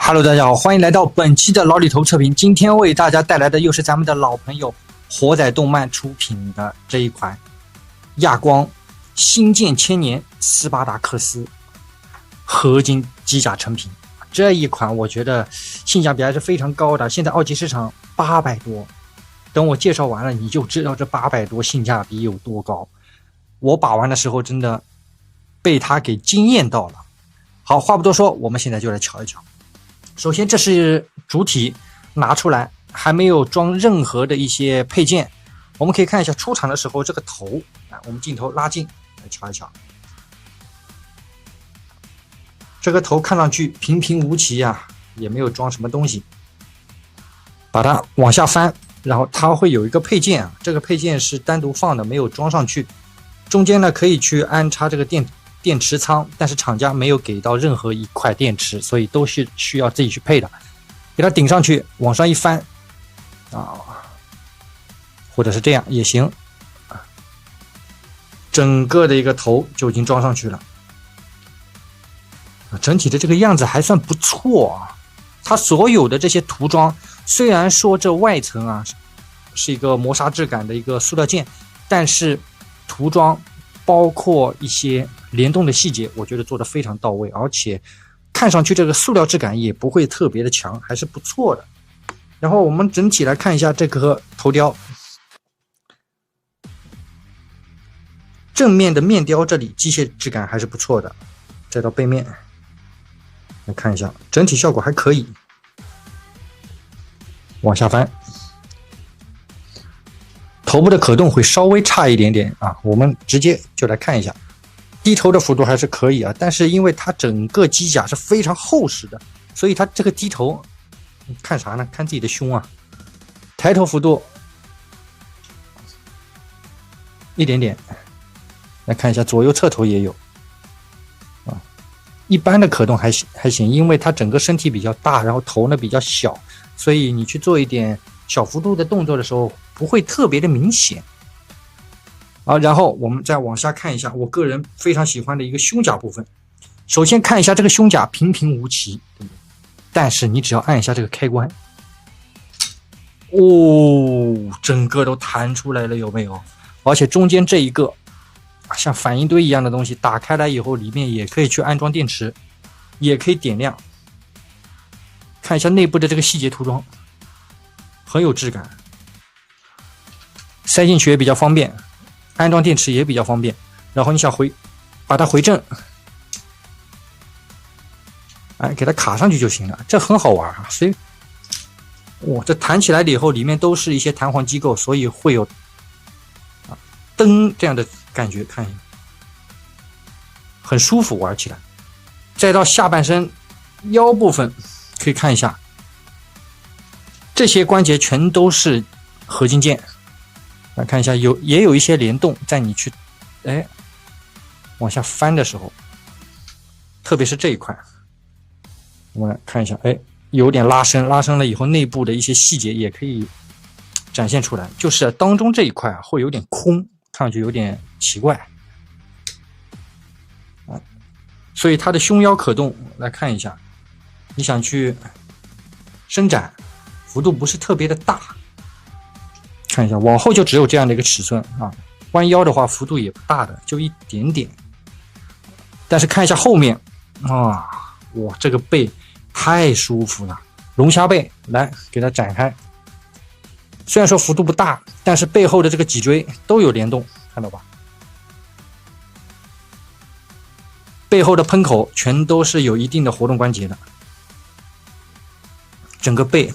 Hello， 大家好，欢迎来到本期的老李头测评。今天为大家带来的又是咱们的老朋友火仔动漫出品的这一款亚光星舰千年斯巴达克斯合金机甲成品。这一款我觉得性价比还是非常高的，现在二级市场800多。等我介绍完了，你就知道这800多性价比有多高。我把玩的时候真的被它给惊艳到了。好，话不多说，我们现在就来瞧一瞧。首先这是主体拿出来，还没有装任何的一些配件。我们可以看一下出厂的时候这个头，我们镜头拉近来瞧一瞧。这个头看上去平平无奇啊，也没有装什么东西。把它往下翻，然后它会有一个配件啊，这个配件是单独放的，没有装上去。中间呢可以去安插这个电池仓，但是厂家没有给到任何一块电池，所以都是需要自己去配的。给它顶上去，往上一翻啊，或者是这样也行，整个的一个头就已经装上去了。整体的这个样子还算不错啊。它所有的这些涂装，虽然说这外层啊是一个磨砂质感的一个塑料件，但是涂装包括一些联动的细节，我觉得做得非常到位，而且看上去这个塑料质感也不会特别的强，还是不错的。然后我们整体来看一下这个头雕，正面的面雕这里机械质感还是不错的。再到背面来看一下，整体效果还可以。往下翻，头部的可动会稍微差一点点啊，我们直接就来看一下。低头的幅度还是可以啊，但是因为它整个机甲是非常厚实的，所以它这个低头看啥呢？看自己的胸啊。抬头幅度一点点，来看一下左右侧头也有啊。一般的可动还行，因为它整个身体比较大，然后头呢比较小，所以你去做一点小幅度的动作的时候不会特别的明显。然后我们再往下看一下我个人非常喜欢的一个胸甲部分。首先看一下这个胸甲平平无奇，对不对？但是你只要按一下这个开关，整个都弹出来了，有没有？而且中间这一个像反应堆一样的东西打开来以后，里面也可以去安装电池，也可以点亮。看一下内部的这个细节涂装，很有质感，塞进去也比较方便，安装电池也比较方便。然后你想把它回正，给它卡上去就行了，这很好玩啊。所以这弹起来了以后，里面都是一些弹簧机构，所以会有灯这样的感觉，看一下很舒服，玩起来。再到下半身腰部分，可以看一下，这些关节全都是合金件。来看一下，也有一些联动，在你去往下翻的时候，特别是这一块，我们来看一下，有点拉伸了以后，内部的一些细节也可以展现出来。就是当中这一块会有点空，看上去有点奇怪所以它的胸腰可动，来看一下，你想去伸展，幅度不是特别的大。看一下，往后就只有这样的一个尺寸啊，弯腰的话幅度也不大的，就一点点。但是看一下后面哇，这个背太舒服了，龙虾背，来给它展开。虽然说幅度不大，但是背后的这个脊椎都有联动，看到吧？背后的喷口全都是有一定的活动关节的。整个背，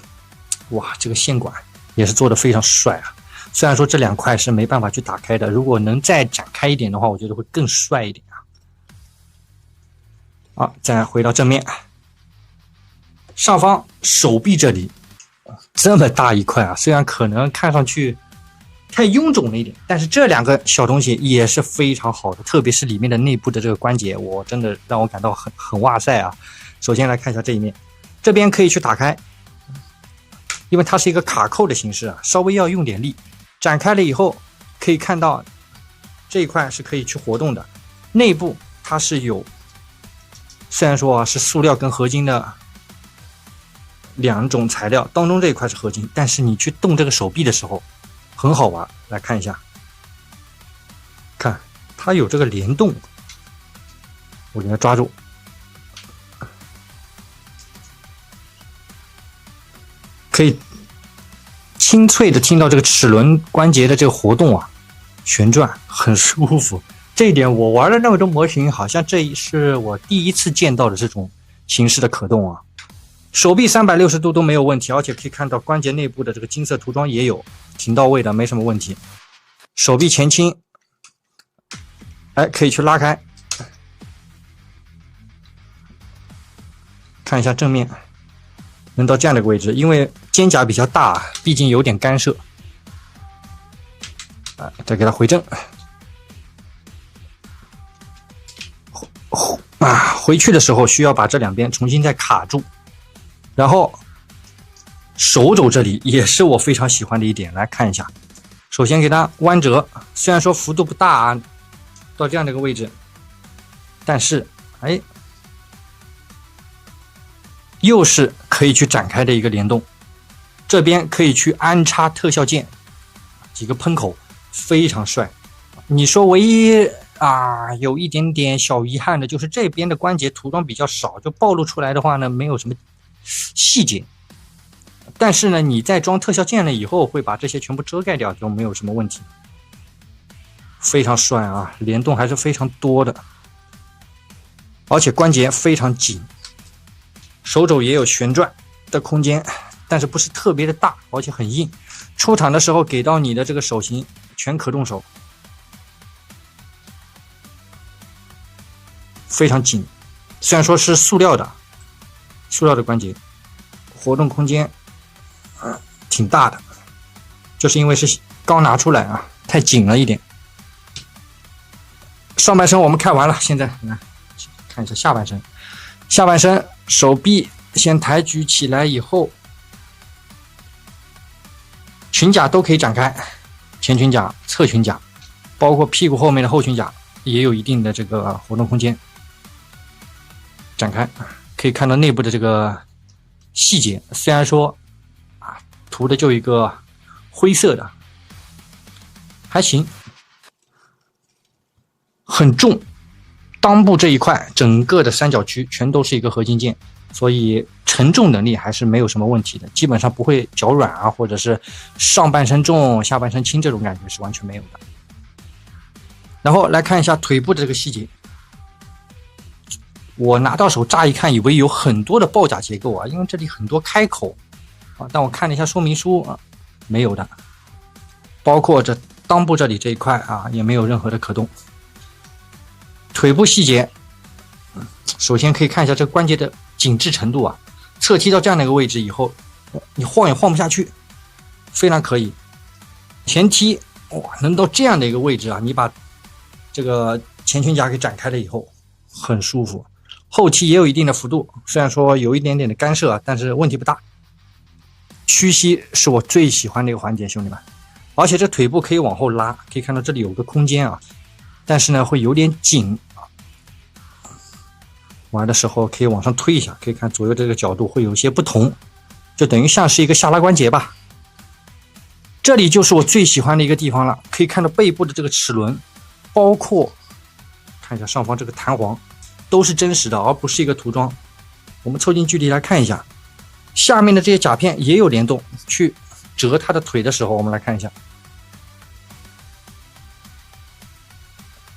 哇，这个线管也是做得非常帅啊！虽然说这两块是没办法去打开的，如果能再展开一点的话，我觉得会更帅一点再回到正面，上方手臂这里这么大一块虽然可能看上去太臃肿了一点，但是这两个小东西也是非常好的，特别是里面的内部的这个关节，我真的让我感到很哇塞啊！首先来看一下这一面，这边可以去打开。因为它是一个卡扣的形式稍微要用点力。展开了以后，可以看到这一块是可以去活动的。内部它是有，虽然说是塑料跟合金的两种材料，当中这一块是合金，但是你去动这个手臂的时候很好玩。来看一下，看它有这个联动，我给它抓住，可以清脆的听到这个齿轮关节的这个活动啊，旋转很舒服。这一点我玩了那么多模型，好像这是我第一次见到的这种形式的可动啊。手臂360度都没有问题，而且可以看到关节内部的这个金色涂装也有，挺到位的，没什么问题。手臂前倾，哎，可以去拉开，看一下正面，能到这样的一个位置，因为肩胛比较大，毕竟有点干涉。再给它回正。回去的时候需要把这两边重新再卡住。然后手肘这里也是我非常喜欢的一点，来看一下。首先给它弯折，虽然说幅度不大啊，到这样的一个位置，但是哎，又是可以去展开的一个联动。这边可以去安插特效键，几个喷口，非常帅。你说唯一有一点点小遗憾的就是这边的关节涂装比较少，就暴露出来的话呢，没有什么细节。但是呢，你在装特效键了以后，会把这些全部遮盖掉，就没有什么问题。非常帅啊，联动还是非常多的，而且关节非常紧，手肘也有旋转的空间，但是不是特别的大，而且很硬。出场的时候给到你的这个手型全可动手，非常紧，虽然说是塑料的关节，活动空间挺大的，就是因为是刚拿出来啊，太紧了一点。上半身我们看完了，现在来看一下下半身。下半身手臂先抬举起来以后，裙甲都可以展开，前裙甲、侧裙甲，包括屁股后面的后裙甲也有一定的这个活动空间。展开可以看到内部的这个细节，虽然说涂的就一个灰色的，还行，很重。裆部这一块整个的三角区全都是一个合金件，所以承重能力还是没有什么问题的，基本上不会脚软啊，或者是上半身重下半身轻这种感觉是完全没有的。然后来看一下腿部的这个细节，我拿到手乍一看以为有很多的抱甲结构啊，因为这里很多开口但我看了一下说明书没有的，包括这裆部这里这一块也没有任何的可动。腿部细节，首先可以看一下这关节的紧致程度侧踢到这样的一个位置以后，你晃也晃不下去，非常可以。前踢能到这样的一个位置你把这个前裙甲给展开了以后，很舒服。后踢也有一定的幅度，虽然说有一点点的干涉但是问题不大。屈膝是我最喜欢的一个环节，兄弟们，而且这腿部可以往后拉，可以看到这里有个空间但是呢会有点紧玩的时候可以往上推一下，可以看左右这个角度会有一些不同，就等于像是一个下拉关节吧。这里就是我最喜欢的一个地方了，可以看到背部的这个齿轮，包括看一下上方这个弹簧都是真实的，而不是一个涂装。我们凑近距离来看一下，下面的这些甲片也有联动，去折它的腿的时候，我们来看一下，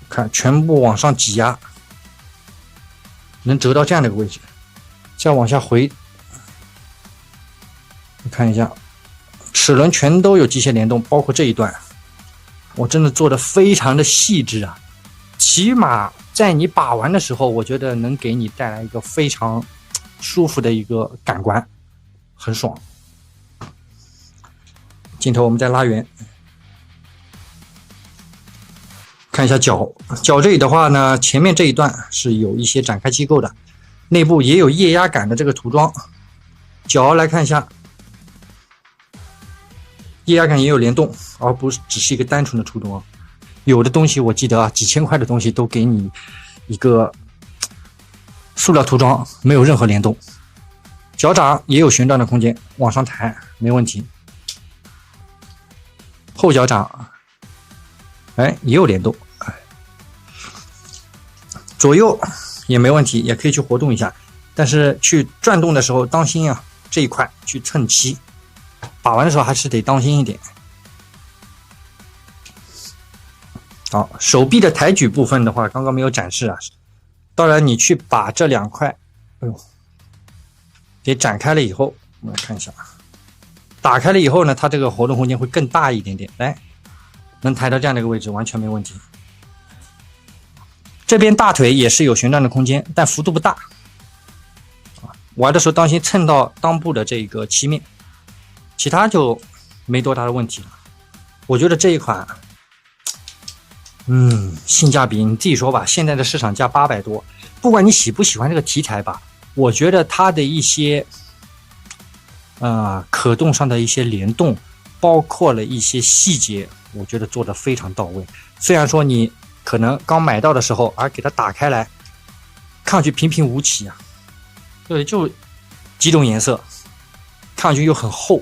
看全部往上挤压，能折到这样的一个位置，再往下回，你看一下，齿轮全都有机械联动，包括这一段，我真的做的非常的细致起码在你把玩的时候，我觉得能给你带来一个非常舒服的一个感官，很爽。镜头我们再拉远，看一下脚这里的话呢，前面这一段是有一些展开机构的，内部也有液压感的这个涂装。脚来看一下，液压感也有联动，而不是只是一个单纯的涂装。有的东西我记得几千块的东西都给你一个塑料涂装，没有任何联动。脚掌也有旋转的空间，往上抬没问题。后脚掌，哎，也有联动，左右也没问题，也可以去活动一下。但是去转动的时候，当心啊，这一块去蹭漆，把玩的时候还是得当心一点。好，手臂的抬举部分的话，刚刚没有展示啊。当然，你去把这2块，哎呦，给展开了以后，我们来看一下，打开了以后呢，它这个活动空间会更大一点点。来，能抬到这样的一个位置，完全没问题。这边大腿也是有旋转的空间，但幅度不大。玩的时候当心蹭到裆部的这个漆面，其他就没多大的问题了。我觉得这一款，性价比你自己说吧，现在的市场价800多，不管你喜不喜欢这个题材吧，我觉得它的一些可动上的一些联动，包括了一些细节，我觉得做得非常到位。虽然说你可能刚买到的时候给它打开来，看上去平平无奇啊，对，就几种颜色，看上去又很厚，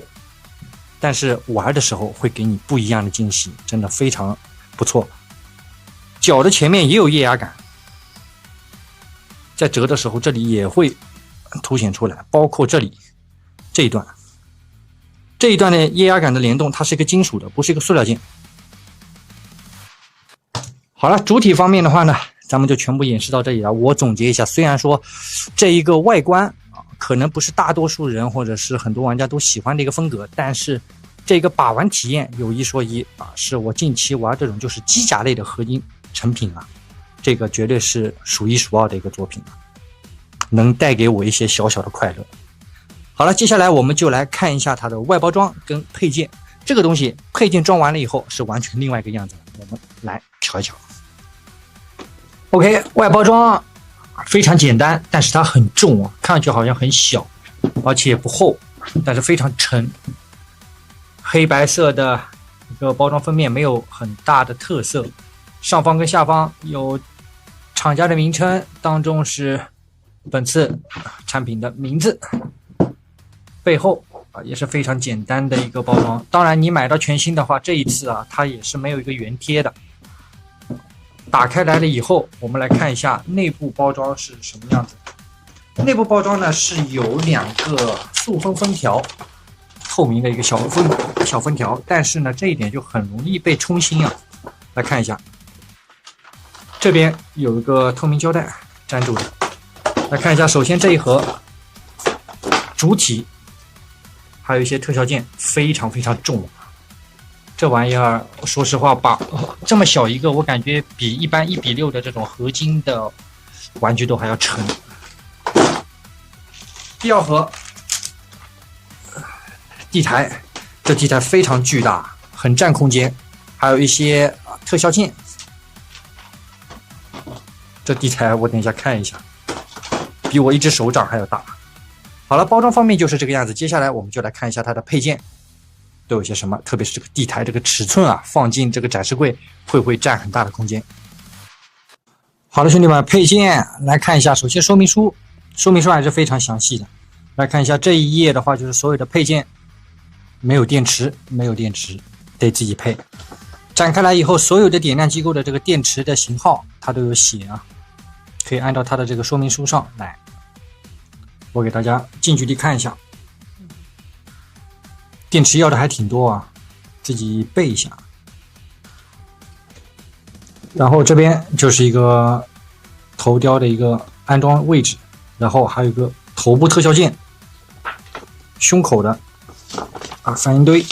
但是玩的时候会给你不一样的惊喜，真的非常不错。脚的前面也有液压感，在折的时候这里也会凸显出来，包括这里这一段的液压感的联动，它是一个金属的，不是一个塑料件。好了，主体方面的话呢，咱们就全部演示到这里了。我总结一下，虽然说这一个外观可能不是大多数人或者是很多玩家都喜欢的一个风格，但是这个把玩体验有一说一是我近期玩这种就是机甲类的合金成品这个绝对是数一数二的一个作品能带给我一些小小的快乐。好了，接下来我们就来看一下它的外包装跟配件。这个东西配件装完了以后是完全另外一个样子，我们来瞧一瞧。OK， 外包装非常简单，但是它很重看上去好像很小，而且不厚，但是非常沉。黑白色的一个包装封面，没有很大的特色。上方跟下方有厂家的名称，当中是本次产品的名字。背后也是非常简单的一个包装。当然，你买到全新的话，这一次它也是没有一个原贴的。打开来了以后，我们来看一下内部包装是什么样子。内部包装呢是有2个塑封封条，透明的一个小封条，但是呢这一点就很容易被冲芯来看一下，这边有一个透明胶带粘住的。来看一下，首先这一盒主体，还有一些特效件，非常非常重。这玩意儿，说实话，这么小一个，我感觉比一般1:6的这种合金的玩具都还要沉。第2盒地台，这地台非常巨大，很占空间，还有一些特效件。这地台我等一下看一下，比我一只手掌还要大。好了，包装方面就是这个样子。接下来我们就来看一下它的配件。都有些什么，特别是这个地台这个尺寸放进这个展示柜会不会占很大的空间。好的，兄弟们，配件来看一下。首先说明书还是非常详细的。来看一下这一页的话，就是所有的配件，没有电池得自己配。展开来以后，所有的点亮机构的这个电池的型号它都有写可以按照它的这个说明书上来。我给大家近距离看一下。电池要的还挺多自己备一下。然后这边就是一个头雕的一个安装位置，然后还有一个头部特效件，胸口的反应堆，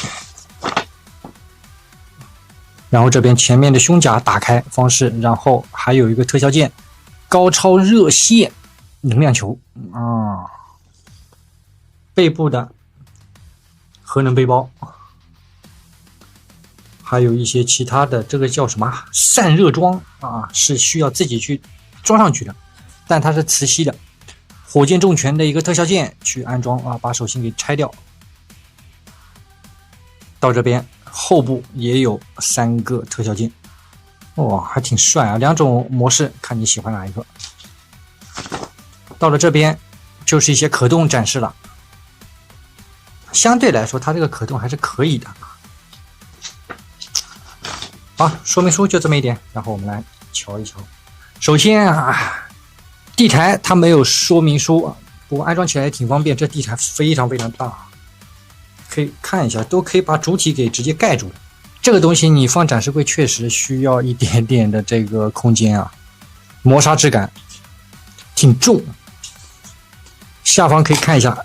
然后这边前面的胸甲打开方式，然后还有一个特效件，高超热线能量球背部的核能背包，还有一些其他的，这个叫什么散热装是需要自己去装上去的，但它是磁吸的。火箭重拳的一个特效件去安装把手心给拆掉。到这边后部也有3个特效件，还挺帅2种模式，看你喜欢哪一个。到了这边就是一些可动展示了。相对来说它这个可动还是可以的。好，说明书就这么一点，然后我们来瞧一瞧。首先啊，地台它没有说明书，不过安装起来也挺方便。这地台非常非常大，可以看一下，都可以把主体给直接盖住了。这个东西你放展示柜确实需要一点点的这个空间啊，磨砂质感挺重。下方可以看一下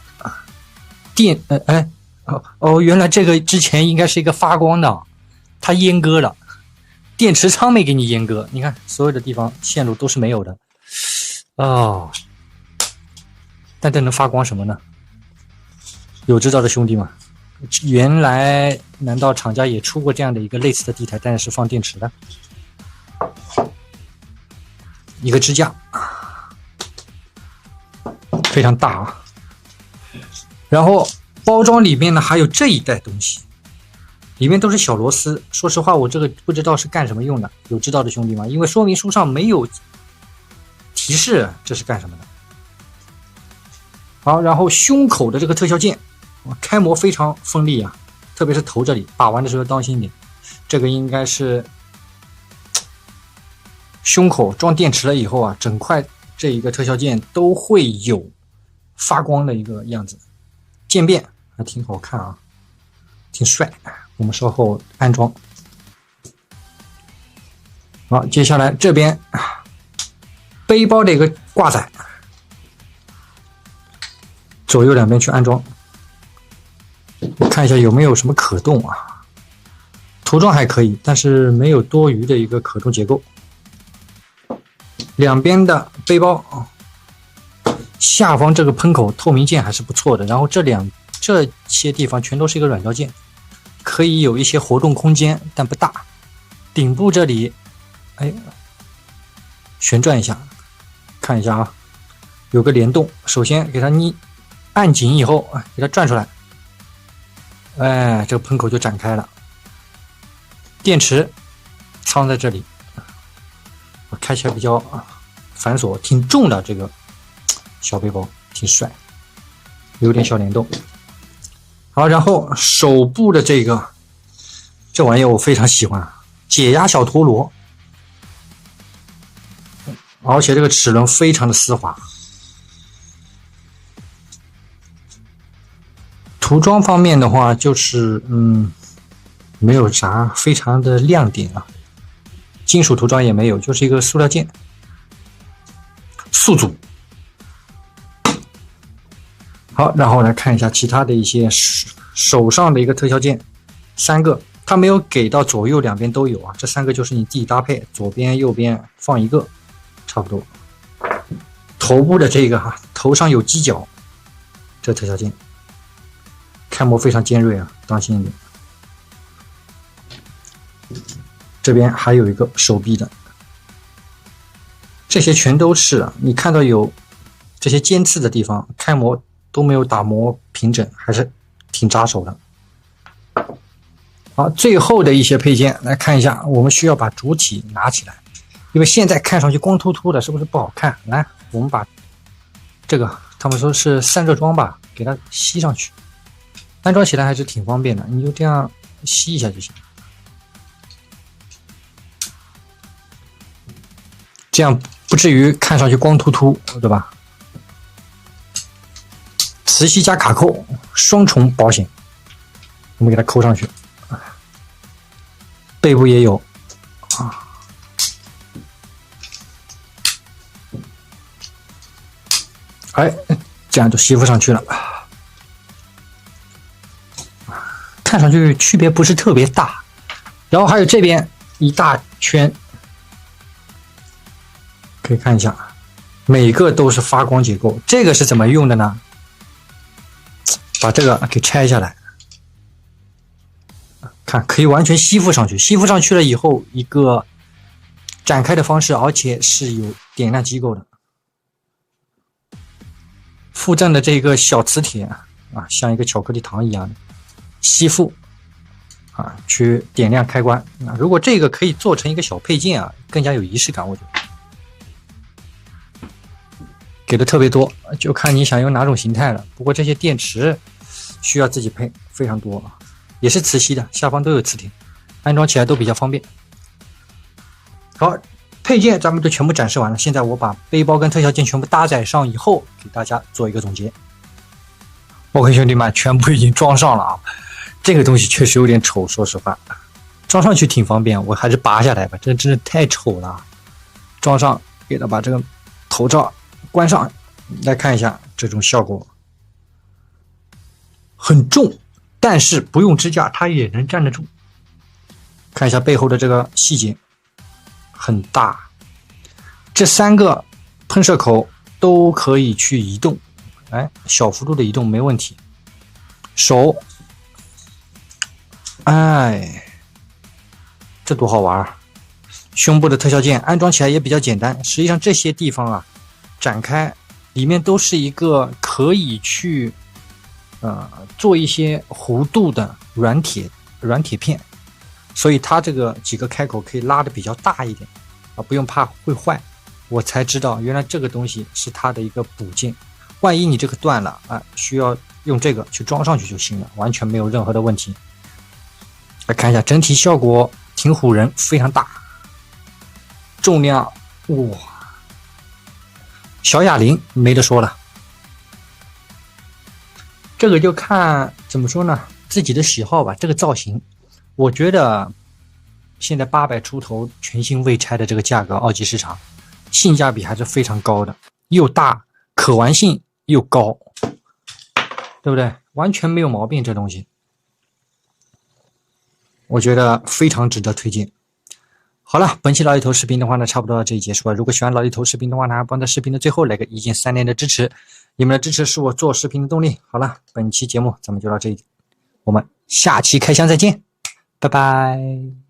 电，原来这个之前应该是一个发光的，它阉割了。电池仓没给你阉割，你看所有的地方线路都是没有的哦。但这能发光什么呢？有知道的兄弟吗？原来难道厂家也出过这样的一个类似的地台，但是放电池的？一个支架，非常大啊。然后包装里面呢还有这一袋东西。里面都是小螺丝，说实话，我这个不知道是干什么用的，有知道的兄弟吗？因为说明书上没有提示这是干什么的。好，然后胸口的这个特效键，开模非常锋利啊，特别是头这里，把玩的时候要当心一点。这个应该是胸口装电池了以后啊，整块这一个特效键都会有发光的一个样子，渐变还挺好看啊，挺帅。我们稍后安装。好，接下来这边背包的一个挂载，左右两边去安装。看一下有没有什么可动啊？涂装还可以，但是没有多余的一个可动结构。两边的背包下方这个喷口透明件还是不错的，然后这些地方全都是一个软胶件。可以有一些活动空间，但不大。顶部这里，旋转一下，看一下啊，有个联动。首先给它按紧以后，给它转出来，这个喷口就展开了。电池藏在这里，开起来比较繁琐，挺重的这个小背包，挺帅，有点小联动。好，然后手部的这玩意我非常喜欢，解压小陀螺，而且这个齿轮非常的丝滑。涂装方面的话，就是没有啥非常的亮点啊，金属涂装也没有，就是一个塑料件，速组。好，然后来看一下其他的一些手上的一个特效键，3个，它没有给到左右两边都有啊，这3个就是你自己搭配，左边右边放一个，差不多。头部的这个头上有犄角，这特效键，开模非常尖锐啊，当心一点。这边还有一个手臂的，这些全都是你看到有这些尖刺的地方，开模都没有打磨平整，还是挺扎手的。好，最后的一些配件来看一下，我们需要把主体拿起来，因为现在看上去光秃秃的，是不是不好看？来，我们把这个他们说是散热装吧，给它吸上去，安装起来还是挺方便的，你就这样吸一下就行，这样不至于看上去光秃秃，对吧？磁吸加卡扣，双重保险，我们给它扣上去。背部也有啊，这样就吸附上去了。看上去区别不是特别大。然后还有这边一大圈，可以看一下，每个都是发光结构。这个是怎么用的呢？把这个给拆下来，看可以完全吸附上去。吸附上去了以后，一个展开的方式，而且是有点亮机构的。附赠的这个小磁铁啊，像一个巧克力糖一样的吸附啊，去点亮开关。如果这个可以做成一个小配件啊，更加有仪式感，我觉得。给的特别多，就看你想用哪种形态了。不过这些电池需要自己配，非常多啊，也是磁吸的，下方都有磁铁，安装起来都比较方便。好，配件咱们都全部展示完了，现在我把背包跟特效件全部搭载上以后，给大家做一个总结。OK， 兄弟们，全部已经装上了啊，这个东西确实有点丑，说实话，装上去挺方便，我还是拔下来吧，这真是太丑了。装上，给它把这个头罩关上，来看一下这种效果。很重，但是不用支架它也能站得住。看一下背后的这个细节，很大。这3个喷射口都可以去移动，哎，小幅度的移动没问题。手，哎，这多好玩啊！胸部的特效件安装起来也比较简单，实际上这些地方啊，展开里面都是一个可以去做一些弧度的软铁片，所以它这个几个开口可以拉的比较大一点啊，不用怕会坏。我才知道原来这个东西是它的一个补件，万一你这个断了啊，需要用这个去装上去就行了，完全没有任何的问题。来看一下整体效果，挺唬人，非常大，重量哇，小哑铃没得说了。这个就看怎么说呢，自己的喜好吧。这个造型，我觉得现在800出头全新未拆的这个价格，澳际市场性价比还是非常高的，又大，可玩性又高，对不对？完全没有毛病，这东西，我觉得非常值得推荐。好了，本期老李头视频的话呢，差不多到这里结束了。如果喜欢老李头视频的话呢，帮在视频的最后来个1键3连的支持，你们的支持是我做视频的动力。好了，本期节目咱们就到这里，我们下期开箱再见，拜拜。